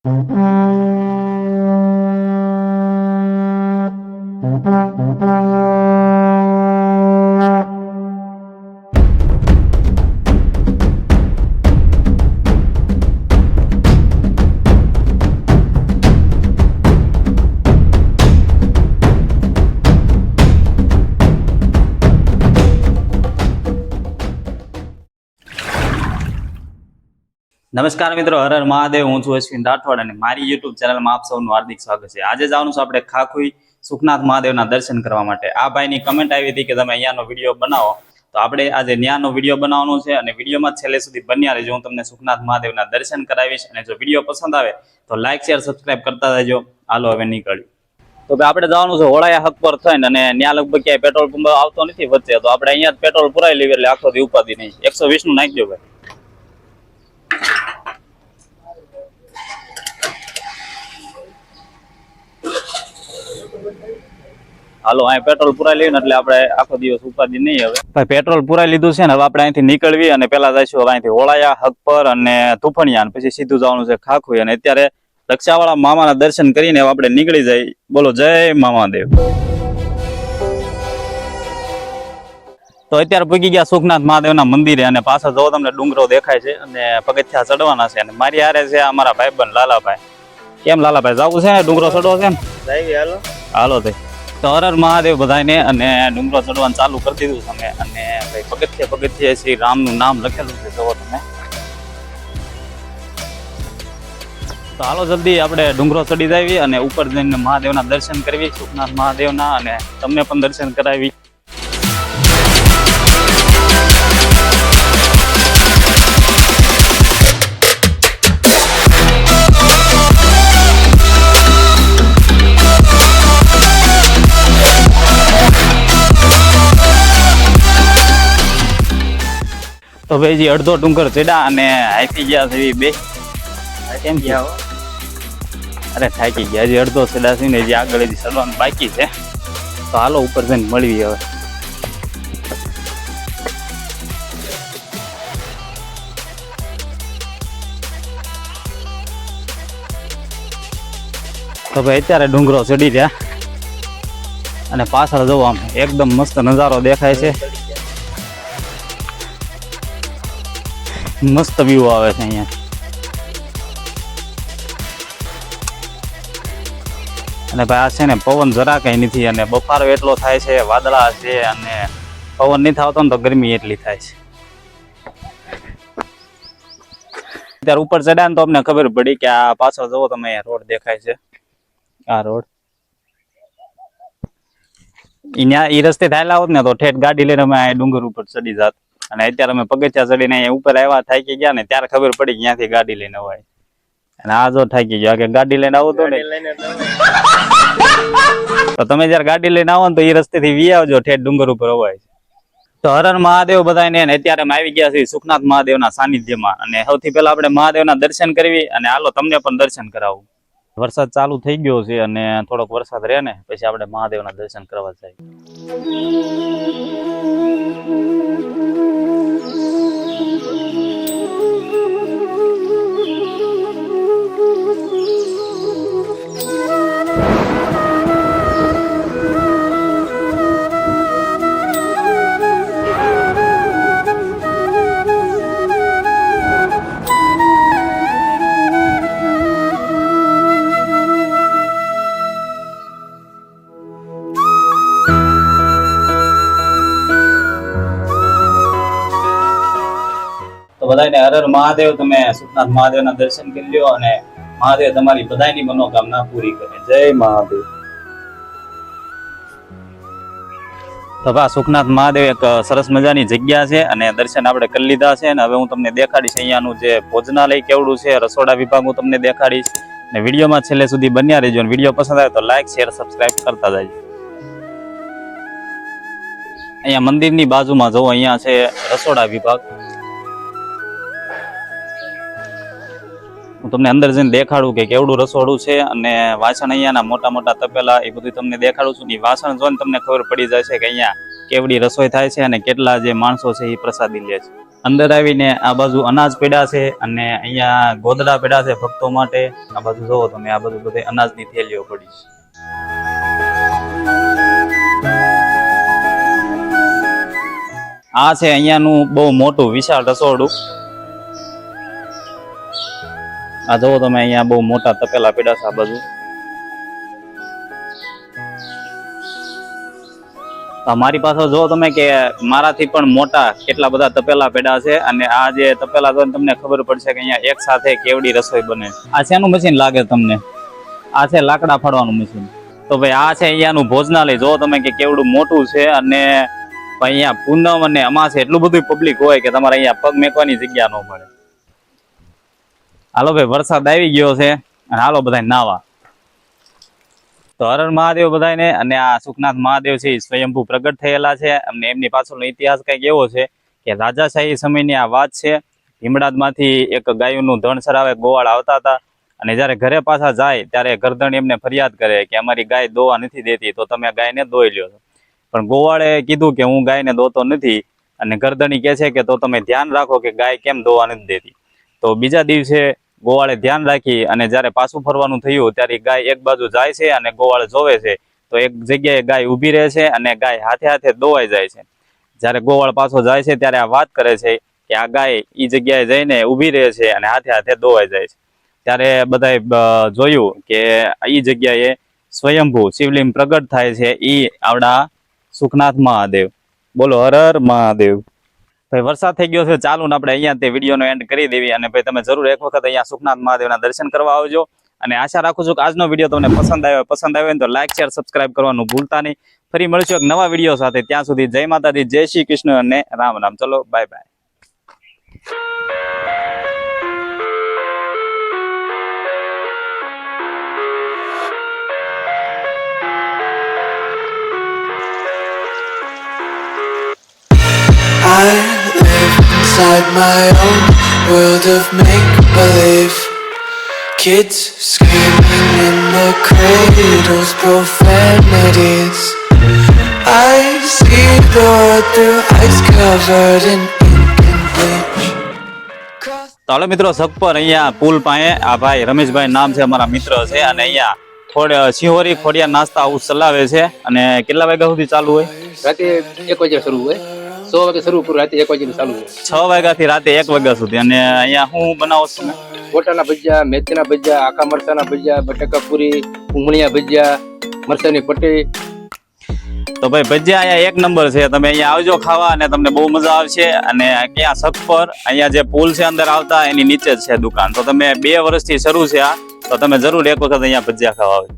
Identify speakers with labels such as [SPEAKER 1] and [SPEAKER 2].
[SPEAKER 1] નમસ્કાર મિત્રો, હર હર મહાદેવ. હું છું અશ્વિન રાઠોડ અને મારી યુટ્યુબ ચેનલમાં આપ સૌનું હાર્દિક સ્વાગત છે. આજે જવાનું છે આપણે ખાખુઈ સુખનાથ મહાદેવના દર્શન કરવા માટે. આ ભાઈની કમેન્ટ આવી હતી કે તમે અહીંયાનો વિડીયો બનાવો, તો આપણે આજે ન્યાનો વિડીયો બનાવવાનો છે અને વિડીયોમાં છેલ્લે સુધી બન્યા રહેજો. હું તમને સુખનાથ મહાદેવના દર્શન કરાવીશ અને જો વિડીયો પસંદ આવે તો લાઈક શેર સબસ્ક્રાઈબ કરતા રહેજો. હાલો હવે નીકળ્યું. તો આપણે જવાનું છે હોળાયા હક પર થઈને, અને ત્યાં લગભગ ક્યાંય પેટ્રોલ પંપ આવતો નથી વચ્ચે, તો આપણે અહીંયા જ પેટ્રોલ પુરાઈ લેવી એટલે આખો દી ઉપાધિ નહીં. 120 નું નાખજો ભાઈ. હાલો અહીં પેટ્રોલ પુરાઈ લઈએ એટલે આપણે આખો દિવસ ઉપાધિ નહીં. હવે ભાઈ પેટ્રોલ પુરાઈ લીધું છે ને, હવે આપણે અહીંથી નીકળવી અને પેલા જઈશું હવે અહીંથી હોળાયા હક પર અને તુફણિયા, પછી સીધું જવાનું છે ખાખુઈ. અને અત્યારે રક્ષાવાળા મામાના દર્શન કરીને આપણે નીકળી જાય. બોલો જય મામાદેવ. તો અત્યારે પૂગી ગયા સુખનાથ મહાદેવના મંદિરે અને પાછળ જો તમને ડુંગરો દેખાય છે અને પગથિયા ચડવાના છે. અને મારી હારે છે અમારા ભાઈબંધ લાલાભાઈ. કેમ લાલાભાઈ, જવું છે ને ડુંગરો ચડવો છે ને? હાલો હાલો તે તો હર હર મહાદેવ બધાને. અને ડુંગરો ચડવાનું ચાલુ કરી દીધું તમે. અને ભાઈ પગથિયે શ્રી રામનું નામ લખેલું છે જોવો તમે. તો હાલો જલ્દી આપણે ડુંગરો ચડી જાવી અને ઉપર જઈને મહાદેવના દર્શન કરવી, સુખનાથ મહાદેવના, અને તમને પણ દર્શન કરાવી. તો ભાઈજી અડધો ડુંગર ચડ્યા અને હાઈફી ગયા છે બે. કેમ ગયા? અરે થાકી ગયા. હજી અડધો ચડ્યા છે ને, હજી આગળ હજી ચડવાનું બાકી છે. તો હાલો ઉપર જઈને મળવી હવે. તો ભાઈ અત્યારે ડુંગરો ચડી રહ્યા અને પાછળ જવો આમ એકદમ મસ્ત નજારો દેખાય છે. મસ્ત વ્યૂ આવે છે અહીંયા. અને ભાઈ આ છે ને પવન જરા કઈ નથી, અને બફારો એટલો થાય છે, વાદળા છે, અને પવન નહીં થતો ને તો ગરમી એટલી થાય છે. ત્યારે ઉપર ચડ્યા ને તો અમને ખબર પડી કે આ પાછળ જવો તમે, રોડ દેખાય છે. આ રોડ એ રસ્તે થયેલા હોત ને તો ઠેઠ ગાડી લઈને અમે ડુંગર ઉપર ચડી જાત. અને અત્યારે અમે પગથિયા ચડીને અહીંયા ઉપર આવ્યા, થાકી ગયા ને ત્યારે ખબર પડી કે ત્યાંથી ગાડી લઈને અવાય. અને આ જો થાકી ગયા કે ગાડી લઈને આવો તો ને, તો તમે જયારે ગાડી લઈને આવો ને તો એ રસ્તેથી વી આવજો, ઠેઠ ડુંગર ઉપર અવાય. તો હર હર મહાદેવ બધાને. અત્યારે અમે આવી ગયા છીએ સુખનાથ મહાદેવના સાનિધ્યમાં. અને સૌથી પહેલા આપણે મહાદેવના દર્શન કરવી અને હાલો તમને પણ દર્શન કરાવું. વરસાદ ચાલુ થઈ ગયો છે અને થોડોક વરસાદ રહે ને પછી આપણે મહાદેવના દર્શન કરવા જઈએ. બધાને હર હર મહાદેવ. તમે સુખનાથ મહાદેવના દર્શન કરી લ્યો અને મહાદેવ તમારી બધાની મનોકામના પૂરી કરે. જય મહાદેવ. તો ભા સુખનાથ મહાદેવ એક સરસ મજાની જગ્યા છે અને દર્શન આપણે કરી લીધા છે. અને હવે હું તમને દેખાડીશ અહીંયાનું જે ભોજનાલય કેવડું છે, રસોડા વિભાગ હું તમને દેખાડીશ. અને વિડીયોમાં છેલ્લે સુધી બન્યા રહેજો. અને વિડીયો પસંદ આવે તો લાઈક શેર સબસ્ક્રાઈબ કરતા જાય. અહીંયા મંદિરની બાજુમાં જુઓ, અહીંયા છે રસોડા વિભાગ. હું તમને અંદર જઈને દેખાડું કે કેવડું રસોડું છે. અને વાસણ અહીંયાના મોટા મોટા તપેલા એ બધું તમને દેખાડું છું. એ વાસણ જોઈને તમને ખબર પડી જાય છે કે અહીંયા કેવડી રસોઈ થાય છે અને કેટલા જે માણસો છે એ પ્રસાદી લે છે. અંદર આવીને આ બાજુ અનાજ પડ્યા છે અને અહીંયા ગોદડા પડ્યા છે ભક્તો માટે. આ બાજુ જોવો તમે, આ બાજુ બધે અનાજની થેલીઓ પડી છે. આ છે અહીંયાનું બહુ મોટું વિશાળ રસોડું. આ જોવો તમે, અહીંયા બહુ મોટા તપેલા પડ્યા છે આ બાજુ. મારી પાસે જો તમે કે મારાથી પણ મોટા કેટલા બધા તપેલા પડ્યા છે. અને આ જે તપેલા તો તમને ખબર પડશે કે અહીંયા એક સાથે કેવડી રસોઈ બને. આ શેનું મશીન લાગે તમને? આ છે લાકડા ફાડવાનું મશીન. તો ભાઈ આ છે અહીંયાનું ભોજનાલય. જો તમે કે કેવડું મોટું છે. અને અહીંયા પૂનમ અને અમાસે એટલું બધું પબ્લિક હોય કે તમારે અહીંયા પગ મેકવાની જગ્યા ન મળે. હાલો ભાઈ, વરસાદ આવી ગયો છે અને હાલો બધા નાવા. તો હર હર મહાદેવ બધાને. અને આ સુખનાથ મહાદેવ છે એ સ્વયંભૂ પ્રગટ થયેલા છે. અને એમની પાછળનો ઇતિહાસ કંઈક એવો છે કે રાજાશાહી સમયની આ વાત છે. ભીમડાદમાંથી એક ગાયોનું ધણ સરાવે ગોવાળ આવતા હતા. અને જ્યારે ઘરે પાછા જાય ત્યારે ગરદણ એમને ફરિયાદ કરે કે અમારી ગાય દોવા નથી દેતી, તો તમે ગાયને દોઈ લ્યો છો. પણ ગોવાળે કીધું કે હું ગાયને દોતો નથી. અને ગરદણી કહે છે કે તો તમે ધ્યાન રાખો કે ગાય કેમ દોવા નથી દેતી. તો બીજા દિવસે ગોવાળે ધ્યાન રાખી અને જ્યારે પાછું ફરવાનું થયું ત્યારે ગાય એક બાજુ જાય છે અને ગોવાળ જોવે છે તો એક જગ્યાએ ગાય ઊભી રહે છે અને ગાય હાથે હાથે દોવાઈ જાય છે. જ્યારે ગોવાળ પાછો જાય છે ત્યારે આ વાત કરે છે કે આ ગાય એ જગ્યાએ જઈને ઊભી રહે છે અને હાથે હાથે દોવાઈ જાય છે. ત્યારે બધાએ જોયું કે એ જગ્યાએ સ્વયંભૂ શિવલિંગ પ્રગટ થાય છે. એ આવડા સુખનાથ મહાદેવ. બોલો હર હર મહાદેવ. ભાઈ વરસાદ થઈ ગયો છે ચાલુ ને આપણે અહીંયા તે વિડીયોનો એન્ડ કરી દેવી. અને ભાઈ તમે જરૂર એક વખત અહીંયા સુખનાથ મહાદેવના દર્શન કરવા આવજો. અને આશા રાખું છું કે આજનો વિડીયો તમને પસંદ આવ્યો તો લાઈક શેર સબસ્ક્રાઇબ કરવાનું ભૂલતા નહીં. ફરી મળીશું એક નવા વિડીયો સાથે. ત્યાં સુધી જય માતાજી, જય શ્રી કૃષ્ણ અને રામ રામ. ચલો bye bye.
[SPEAKER 2] I live inside my own world of make-believe. Kids screaming in the cradles, profanities. I see the world through ice covered in ink and bleach.
[SPEAKER 1] તો હાલો મિત્રો, સગપર અહીંયા પુલ પાસે આ ભાઈ રમેશભાઈ નામ છે, અમારા મિત્ર છે. અને અહીંયા સિંહોરી ખોડિયા નાસ્તા હાઉસ ચલાવે છે. અને કેટલા વાગ્યા સુધી ચાલુ હોય?
[SPEAKER 3] રાતે 1 વાગે શરૂ હોય, 100 વાગે શરૂ પૂરું, રાતે 1 વાગે ચાલુ હોય.
[SPEAKER 1] 6 વાગ્યાથી રાતે 1 વાગ્યા સુધી. અને અહીંયા શું બનાવો છો તમે?
[SPEAKER 3] ગોટાના ભજીયા, મેથીના ભજીયા, આખા મરચાના ભજીયા, બટાકા પૂરી, ઉંગળીયા ભજીયા, મરચાની પટ્ટી.
[SPEAKER 1] તો ભાઈ ભજીયા અહીંયા એક નંબર છે. તમે અહીંયા આવજો ખાવા અને તમને બહુ મજા આવશે. અને ક્યાં સગપર અહીંયા જે પુલ છે અંદર આવતા એની નીચે જ છે દુકાન. તો તમે 2 વર્ષથી શરૂ છે આ, તો તમે જરૂર એક વખત અહીંયા ભજીયા ખાવા આવજો.